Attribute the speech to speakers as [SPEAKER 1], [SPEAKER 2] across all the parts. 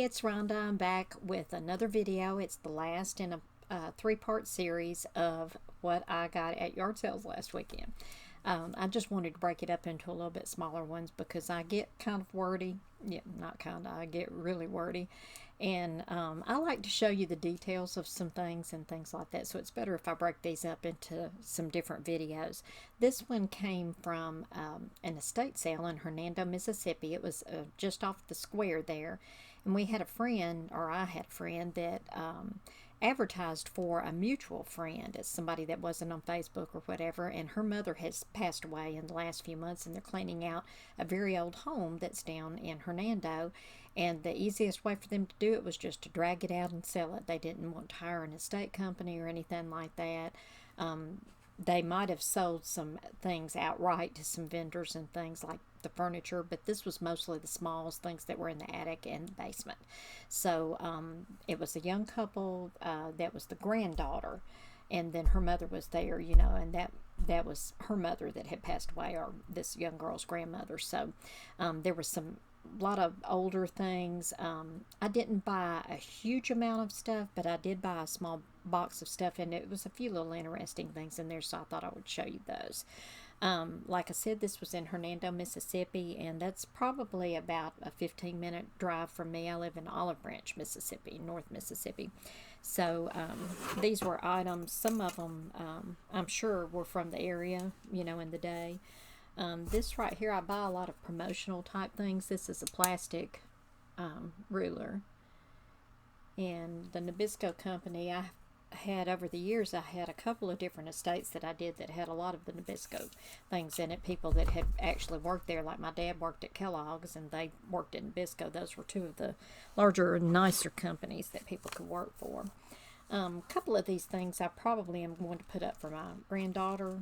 [SPEAKER 1] it's Rhonda. I'm back with another video. It's the last in a three-part series of what I got at yard sales last weekend. I just wanted to break it up into a little bit smaller ones because I get kind of wordy. Yeah, not kind of, I get really wordy. And I like to show you the details of some things and things like that. So it's better if I break these up into some different videos. This one came from an estate sale in Hernando, Mississippi. It was just off the square there. And we had a friend, or I had a friend, that advertised for a mutual friend. It's somebody that wasn't on Facebook or whatever, and her mother has passed away in the last few months, and they're cleaning out a very old home that's down in Hernando. And the easiest way for them to do it was just to drag it out and sell it. They didn't want to hire an estate company or anything like that. They might have sold some things outright to some vendors and things like the furniture, but this was mostly the smalls, things that were in the attic and the basement. So it was a young couple that was the granddaughter, and then her mother was there, and that was her mother that had passed away, or this young girl's grandmother. So there was a lot of older things. I didn't buy a huge amount of stuff, but I did buy a small box of stuff, and it was a few little interesting things in there, so I thought I would show you those. Like I said, this was in Hernando, Mississippi, and that's probably about a 15-minute drive from me. I live in Olive Branch, Mississippi, North Mississippi. So these were items, some of them I'm sure were from the area, in the day. This right here, I buy a lot of promotional type things. This is a plastic ruler. And the Nabisco company, I had over the years, I had a couple of different estates that I did that had a lot of the Nabisco things in it. People that had actually worked there, like my dad worked at Kellogg's and they worked at Nabisco. Those were two of the larger and nicer companies that people could work for. A couple of these things I probably am going to put up for my granddaughter.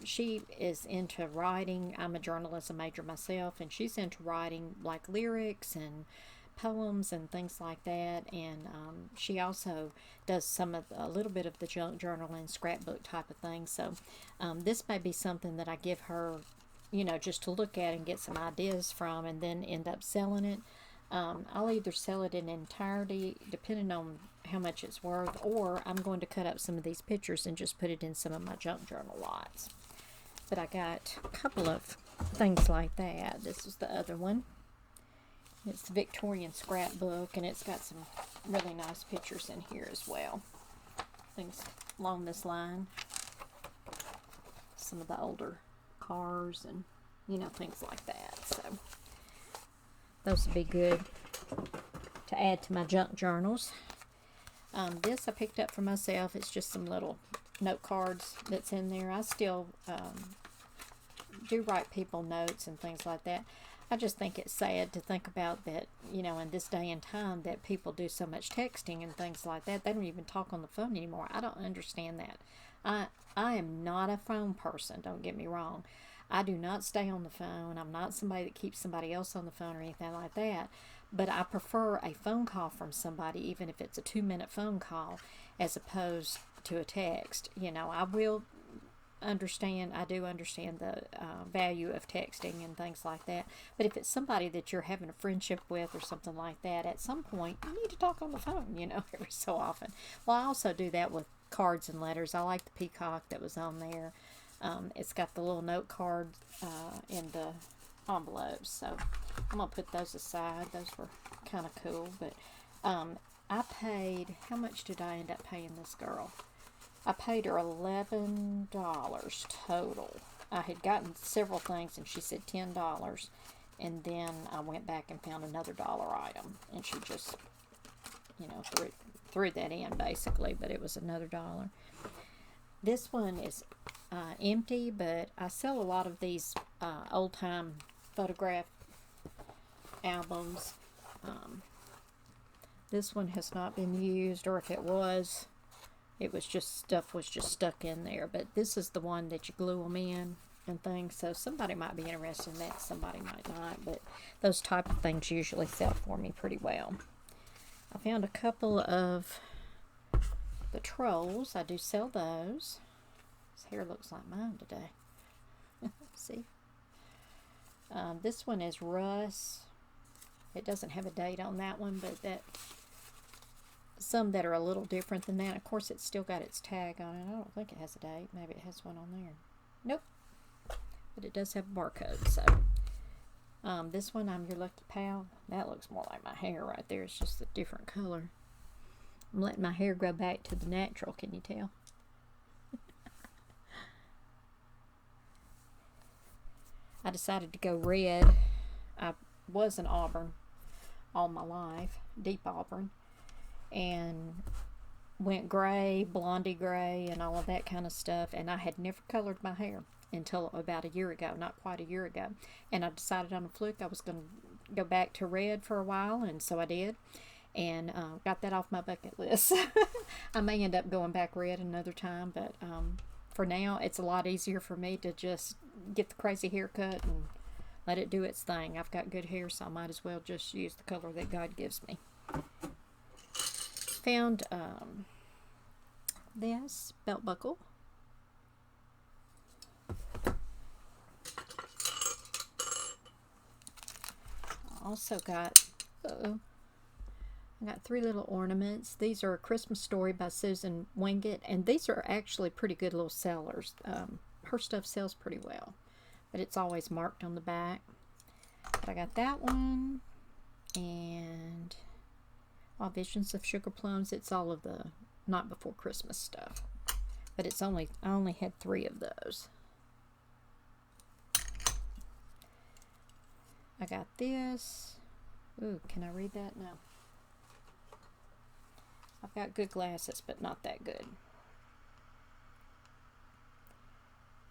[SPEAKER 1] She is into writing. I'm a journalism major myself, and she's into writing like lyrics and poems and things like that. And she also does a little bit of the junk journal and scrapbook type of thing. So this may be something that I give her, just to look at and get some ideas from, and then end up selling it. I'll either sell it in entirety, depending on how much it's worth, or I'm going to cut up some of these pictures and just put it in some of my junk journal lots. But I got a couple of things like that. This is the other one. It's the Victorian scrapbook, and it's got some really nice pictures in here as well. Things along this line. Some of the older cars and, things like that. So those would be good to add to my junk journals. This I picked up for myself. It's just some little note cards that's in there. I still do write people notes and things like that. I just think it's sad to think about that, in this day and time, that people do so much texting and things like that. They don't even talk on the phone anymore. I don't understand that. I am not a phone person, don't get me wrong. I do not stay on the phone. I'm not somebody that keeps somebody else on the phone or anything like that. But I prefer a phone call from somebody, even if it's a 2-minute phone call, as opposed to a text. I will understand, I do understand the value of texting and things like that. But if it's somebody that you're having a friendship with or something like that, at some point you need to talk on the phone, every so often. Well, I also do that with cards and letters. I like the peacock that was on there. It's got the little note card in the envelopes, so I'm gonna put those aside. Those were kind of cool. But I paid, how much did I end up paying this girl? I paid her $11 total. I had gotten several things, and she said $10, and then I went back and found another dollar item, and she just, threw that in basically, but it was another $1. This one is empty, but I sell a lot of these old-time photograph albums. This one has not been used, or if it was, stuff was just stuck in there. But this is the one that you glue them in and things. So somebody might be interested in that, somebody might not. But those type of things usually sell for me pretty well. I found a couple of the trolls. I do sell those. His hair looks like mine today. See? This one is Russ. It doesn't have a date on that one, but some that are a little different than that. Of course, it's still got its tag on it. I don't think it has a date. Maybe it has one on there. Nope. But it does have a barcode. So this one, I'm Your Lucky Pal. That looks more like my hair right there. It's just a different color. I'm letting my hair grow back to the natural. Can you tell? I decided to go red. I was an auburn all my life, deep auburn, and went gray, blondie gray, and all of that kind of stuff. And I had never colored my hair until about a year ago, not quite a year ago. And I decided on a fluke I was going to go back to red for a while, and so I did. And got that off my bucket list. I may end up going back red another time, but for now, it's a lot easier for me to just get the crazy haircut and let it do its thing. I've got good hair, so I might as well just use the color that God gives me. Found this belt buckle. I also got, I got 3 little ornaments. These are A Christmas Story by Susan Wingate, and these are actually pretty good little sellers. Her stuff sells pretty well, but it's always marked on the back. But I got that one, and Visions of Sugar Plums. It's all of the Not Before Christmas stuff, but I only had 3 of those. I got this. Ooh, can I read that? No. I've got good glasses, but not that good.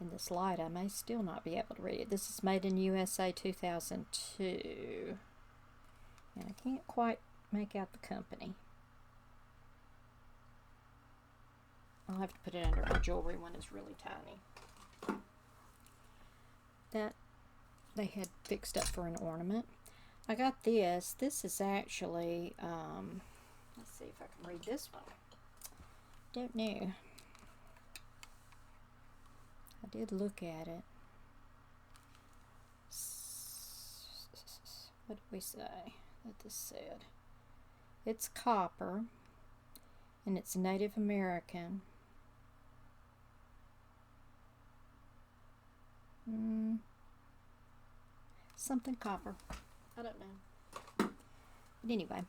[SPEAKER 1] In this light, I may still not be able to read it. This is made in USA 2002. And I can't quite make out the company. I'll have to put it under my jewelry when it's really tiny. That they had fixed up for an ornament. I got this. This is actually, let's see if I can read this one. Don't know. I did look at it. What did we say that this said? It's copper, and it's Native American. Something copper. I don't know. But anyway.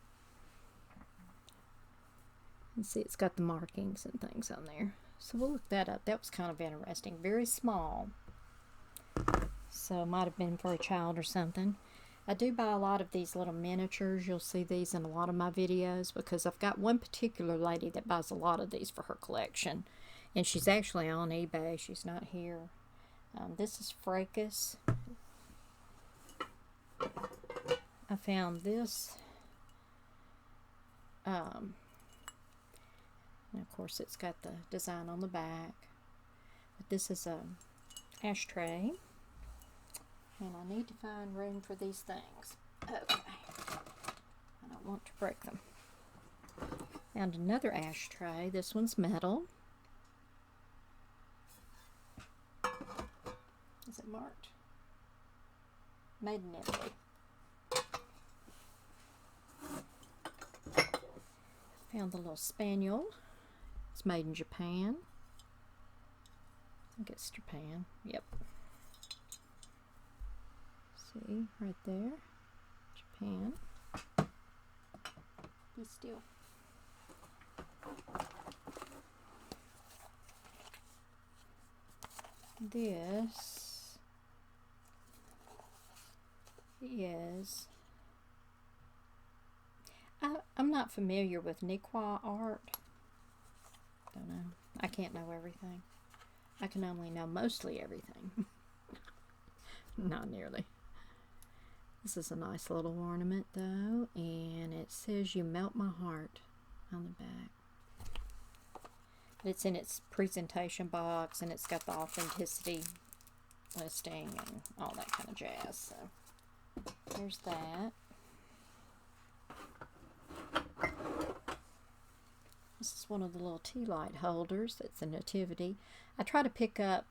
[SPEAKER 1] You see it's got the markings and things on there. So we'll look that up. That was kind of interesting. Very small. So it might have been for a child or something. I do buy a lot of these little miniatures. You'll see these in a lot of my videos because I've got one particular lady that buys a lot of these for her collection. And she's actually on eBay. She's not here. This is Fracas. I found this. And of course it's got the design on the back. But this is a ashtray. And I need to find room for these things. Okay. I don't want to break them. Found another ashtray. This one's metal. Is it marked? Made in Italy. Found the little spaniel. It's made in Japan. I think it's Japan. Yep. See, right there. Japan. Be still. This is... I'm not familiar with Niqua art. Don't know. I can't know everything. I can only know mostly everything. Not nearly. This is a nice little ornament though, and it says "You Melt My Heart" on the back. It's in its presentation box, and it's got the authenticity listing and all that kind of jazz. So there's that. This is one of the little tea light holders. It's a nativity. I try to pick up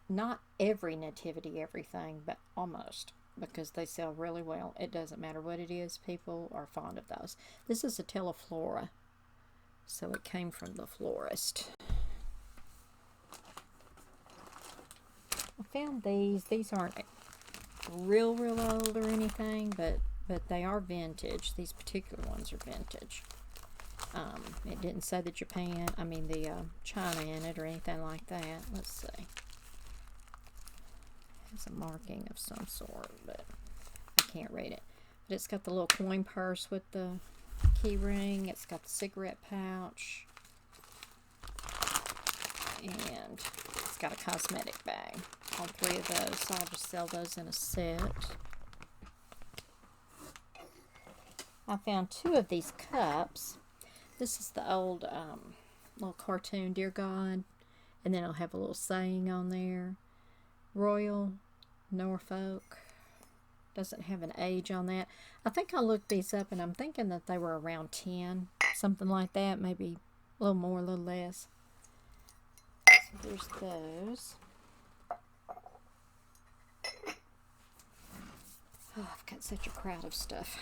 [SPEAKER 1] not every nativity, everything, but almost. because they sell really well. It doesn't matter what it is, people are fond of those. This is a Teleflora, so it came from the florist. I found these. These aren't real old or anything, but they are vintage. These particular ones are vintage. It didn't say the China in it or anything like that. Let's see. It's a marking of some sort, but I can't read it. But it's got the little coin purse with the key ring. It's got the cigarette pouch. And it's got a cosmetic bag. All three of those, so I'll just sell those in a set. I found two of these cups. This is the old little cartoon, Dear God. And then I'll have a little saying on there. Royal Norfolk. Doesn't have an age on that. I think I looked these up and I'm thinking that they were around 10. Something like that. Maybe a little more, a little less. So there's those. Oh, I've got such a crowd of stuff.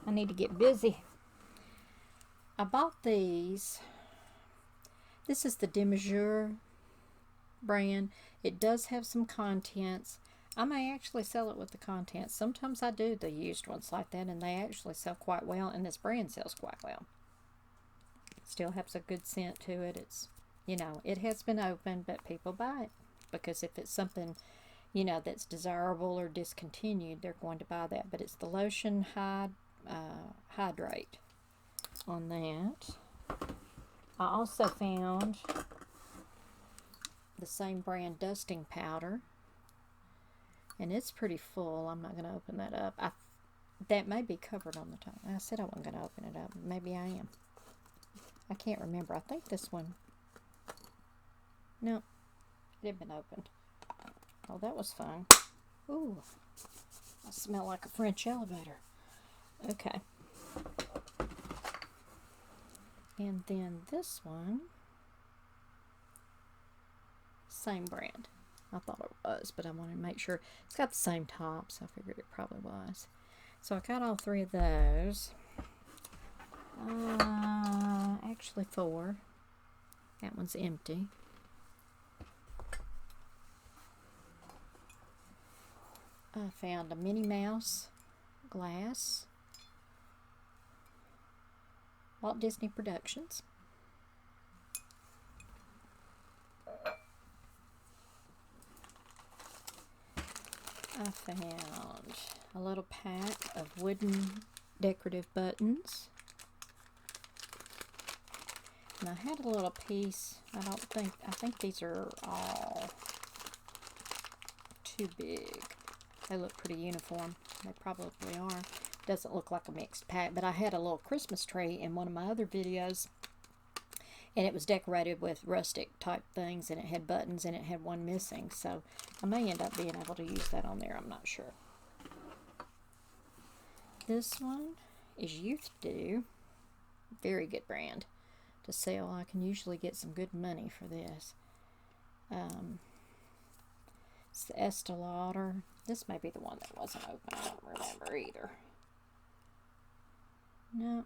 [SPEAKER 1] I need to get busy. I bought these. This is the Demajour brand. It does have some contents. I may actually sell it with the contents. Sometimes I do the used ones like that, and they actually sell quite well, and this brand sells quite well. Still has a good scent to it. It's, it has been opened, but people buy it because if it's something, that's desirable or discontinued, they're going to buy that. But it's the lotion hydrate on that. I also found the same brand dusting powder, and it's pretty full. I'm not going to open that up. That may be covered on the top. I said I wasn't going to open it up. Maybe I am. I can't remember. I think this one. No, it had been opened. Oh, that was fun. Ooh, I smell like a French elevator. Okay. And then this one, same brand. I thought it was, but I wanted to make sure. It's got the same top, so I figured it probably was. So I got all three of those. Actually 4. That one's empty. I found a Minnie Mouse glass. Walt Disney Productions. I found a little pack of wooden decorative buttons. And I had a little piece. I think these are all too big. They look pretty uniform. They probably are. Doesn't look like a mixed pack, but I had a little Christmas tree in one of my other videos, and it was decorated with rustic type things, and it had buttons, and it had one missing, so I may end up being able to use that on there. I'm not sure. This one is Youth Dew. Very good brand to sell. I can usually get some good money for this. It's the Estee Lauder. This may be the one that wasn't open. I don't remember either. No,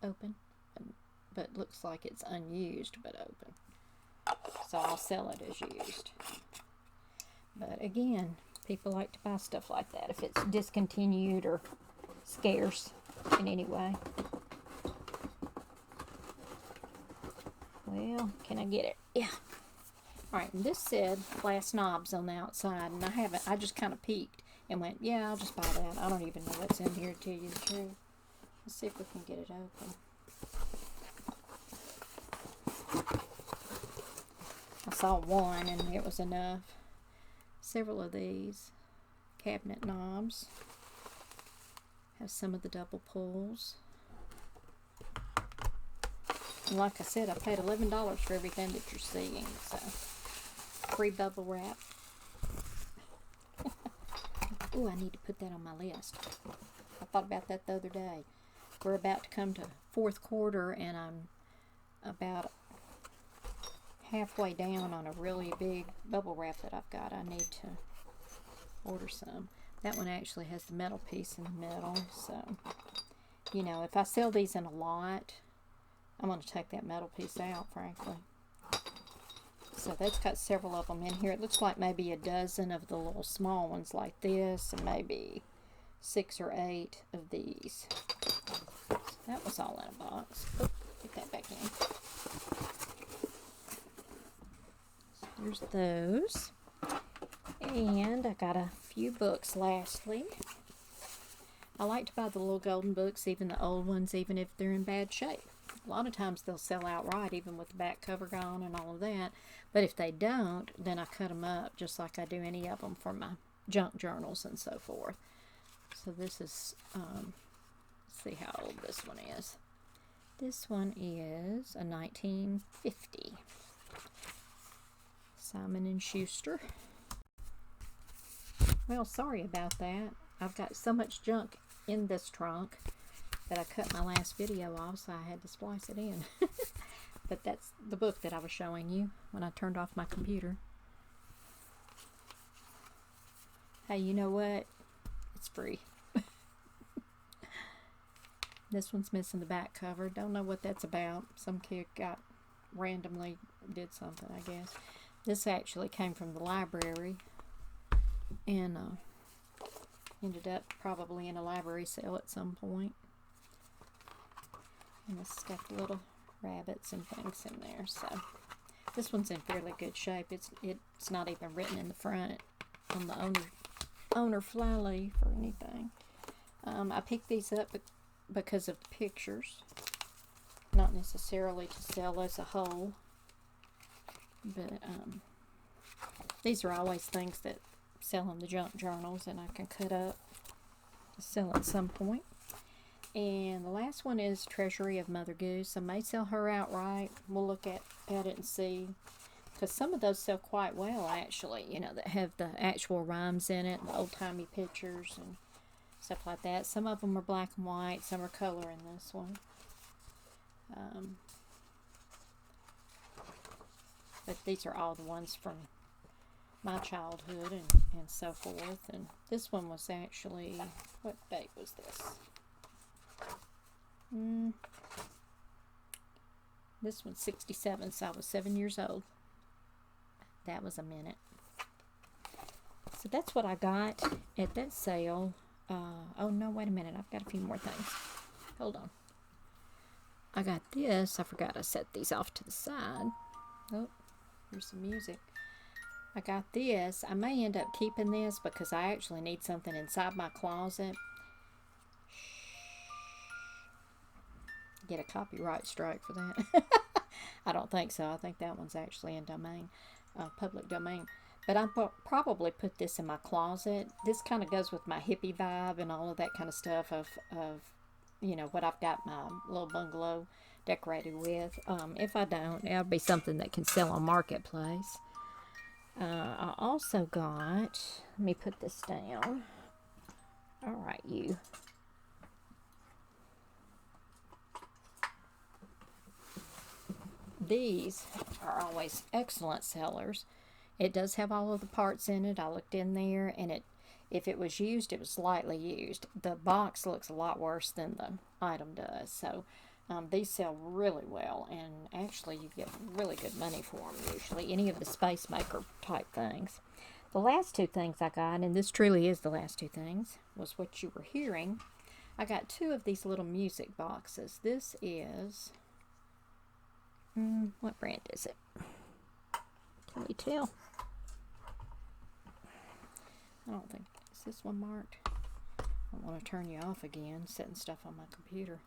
[SPEAKER 1] open, but looks like it's unused, but open. So I'll sell it as used. But again, people like to buy stuff like that if it's discontinued or scarce in any way. Well, can I get it? Yeah. Alright, and this said glass knobs on the outside, and I just kind of peeked and went, yeah, I'll just buy that. I don't even know what's in here, to tell you the truth. Let's see if we can get it open. I saw one, and it was enough. Several of these cabinet knobs have some of the double pulls. And like I said, I paid $11 for everything that you're seeing, so free bubble wrap. Ooh, I need to put that on my list. I thought about that the other day. We're about to come to 4th quarter, and I'm about halfway down on a really big bubble wrap that I've got. I need to order some. That one actually has the metal piece in the middle, so, you know, if I sell these in a lot, I'm going to take that metal piece out, frankly. So that's got several of them in here. It looks like maybe a dozen of the little small ones like this, and maybe 6 or 8 of these. So that was all in a box. Oh, get that back in. So there's those. And I got a few books lastly. I like to buy the little golden books, even the old ones, even if they're in bad shape. A lot of times they'll sell outright, even with the back cover gone and all of that. But if they don't, then I cut them up just like I do any of them for my junk journals and so forth. So this is, let's see how old this one is. This one is a 1950. Simon & Schuster. Well, sorry about that. I've got so much junk in this trunk that I cut my last video off, so I had to splice it in. But that's the book that I was showing you when I turned off my computer. Hey, you know what? It's free. This one's missing the back cover. Don't know what that's about. Some kid randomly did something, I guess. This actually came from the library and ended up probably in a library sale at some point. And it's got little rabbits and things in there. So this one's in fairly good shape. It's not even written in the front on the owner flyleaf or anything. I picked these up because of the pictures, not necessarily to sell as a whole. But these are always things that sell in the junk journals, and I can cut up to sell at some point. And the last one is Treasury of Mother Goose. I may sell her outright. We'll look at it and see. Because some of those sell quite well, actually, you know, that have the actual rhymes in it, and the old-timey pictures and stuff like that. Some of them are black and white. Some are color in this one. But these are all the ones from my childhood and so forth. And this one was actually, what date was this? This one's 67, so I was 7 years old. That was a minute. So that's what I got at that sale. Oh no, wait a minute, I've got a few more things. Hold on. I got this. I forgot I set these off to the side. Oh, here's some music. I got this. I may end up keeping this because I actually need something inside my closet. Get a copyright strike for that. I don't think so. I think that one's actually in public domain. But I'll probably put this in my closet. This kind of goes with my hippie vibe and all of that kind of stuff of you know, what I've got my little bungalow decorated with. If I don't, it'll be something that can sell on Marketplace. I also got, let me put this down. All right, you. These are always excellent sellers. It does have all of the parts in it. I looked in there, and if it was used, it was lightly used. The box looks a lot worse than the item does. So these sell really well, and actually you get really good money for them usually. Any of the Space Maker type things. The last two things I got, and this truly is the last two things, was what you were hearing. I got 2 of these little music boxes. This is... what brand is it? Can we tell? I don't think, is this one marked? I don't want to turn you off again, setting stuff on my computer.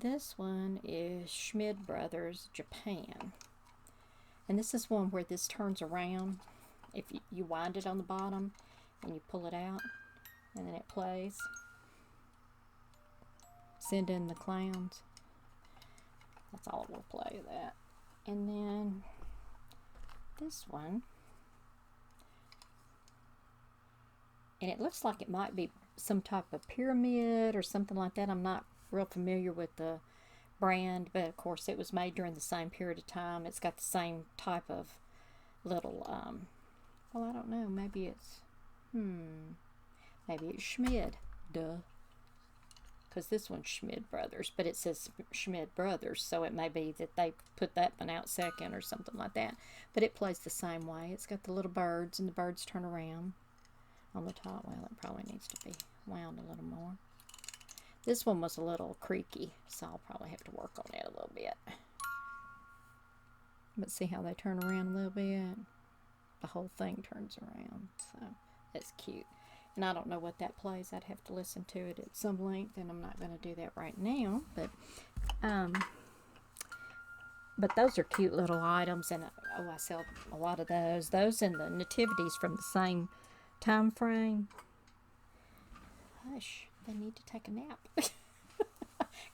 [SPEAKER 1] This one is Schmid Brothers, Japan. And this is one where this turns around. If you wind it on the bottom and you pull it out, and then it plays. Send in the clowns. That's all it will play of that. And then this one. And it looks like it might be some type of pyramid or something like that. I'm not real familiar with the brand, but of course it was made during the same period of time. It's got the same type of little, well, I don't know, maybe it's Maybe it's Schmid. Duh. Because this one's Schmid Brothers, but it says Schmid Brothers, so it may be that they put that one out second or something like that. But it plays the same way. It's got the little birds, and the birds turn around on the top. Well, it probably needs to be wound a little more. This one was a little creaky, so I'll probably have to work on it a little bit. But see how they turn around a little bit? The whole thing turns around, so that's cute. And I don't know what that plays. I'd have to listen to it at some length, and I'm not going to do that right now. But those are cute little items, and I sell a lot of those. Those and the nativities from the same time frame. Hush, they need to take a nap.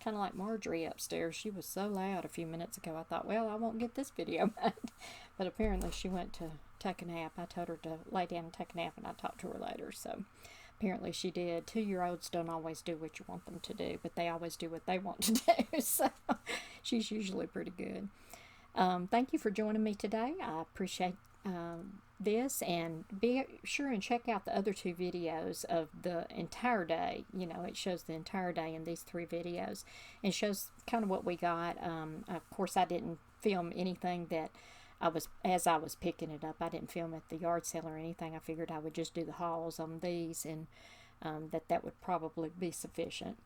[SPEAKER 1] Kind of like Marjorie upstairs. She was so loud a few minutes ago. I thought, well, I won't get this video made. But apparently she went to take a nap. I told her to lay down and take a nap, and I talked to her later. So apparently she did. 2-year-olds don't always do what you want them to do, but they always do what they want to do. So she's usually pretty good. Thank you for joining me today. I appreciate this, and be sure and check out the other 2 videos of the entire day. You know, it shows the entire day in these 3 videos and shows kind of what we got. Of course, I didn't film anything that as I was picking it up. I didn't film at the yard sale or anything. I figured I would just do the hauls on these, and that would probably be sufficient.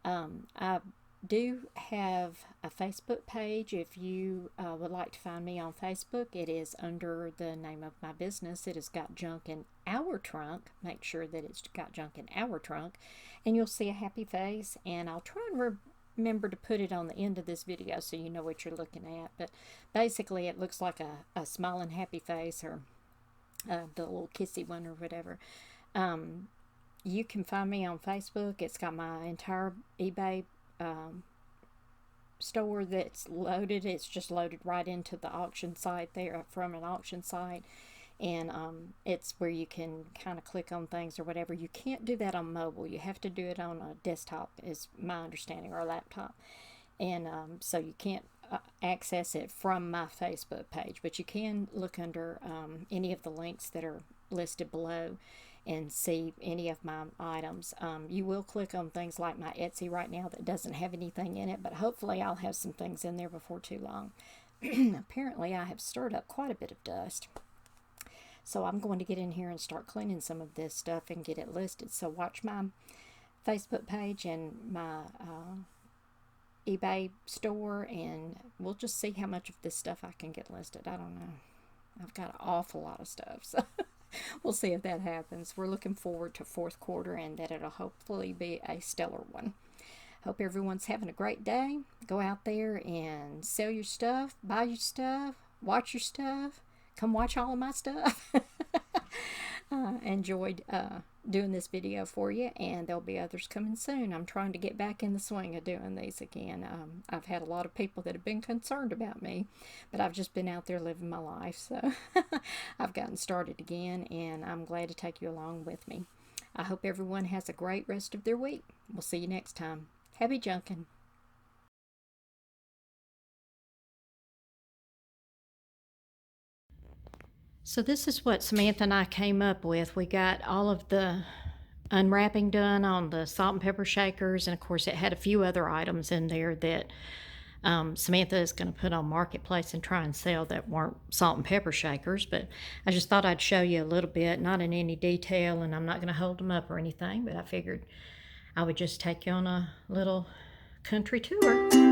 [SPEAKER 1] I do have a Facebook page. If you would like to find me on Facebook, it is under the name of my business. It has got junk in our trunk. Make sure that it's got junk in our trunk, and you'll see a happy face. And I'll try and remember to put it on the end of this video so you know what you're looking at. But basically, it looks like a smiling happy face, or the little kissy one, or whatever. You can find me on Facebook. It's got my entire eBay store that's loaded. It's just loaded right into the auction site there from an auction site, and it's where you can kind of click on things or whatever. You can't do that on mobile. You have to do it on a desktop, is my understanding, or a laptop, and so you can't access it from my Facebook page, but you can look under any of the links that are listed below and see any of my items. You will click on things like my Etsy right now that doesn't have anything in it, but hopefully I'll have some things in there before too long. Apparently I have stirred up quite a bit of dust, so I'm going to get in here and start cleaning some of this stuff and get it listed. So watch my Facebook page and my eBay store, and we'll just see how much of this stuff I can get listed. I don't know. I've got an awful lot of stuff, so we'll see if that happens. We're looking forward to 4th quarter, and that it'll hopefully be a stellar one. Hope everyone's having a great day. Go out there and sell your stuff, buy your stuff, watch your stuff. Come watch all of my stuff. Enjoyed doing this video for you, and there'll be others coming soon. I'm trying to get back in the swing of doing these again. I've had a lot of people that have been concerned about me, but I've just been out there living my life, so I've gotten started again, and I'm glad to take you along with me. I hope everyone has a great rest of their week. We'll see you next time. Happy junkin'. So this is what Samantha and I came up with. We got all of the unwrapping done on the salt and pepper shakers, and of course it had a few other items in there that Samantha is going to put on Marketplace and try and sell that weren't salt and pepper shakers. But I just thought I'd show you a little bit, not in any detail, and I'm not going to hold them up or anything, but I figured I would just take you on a little country tour.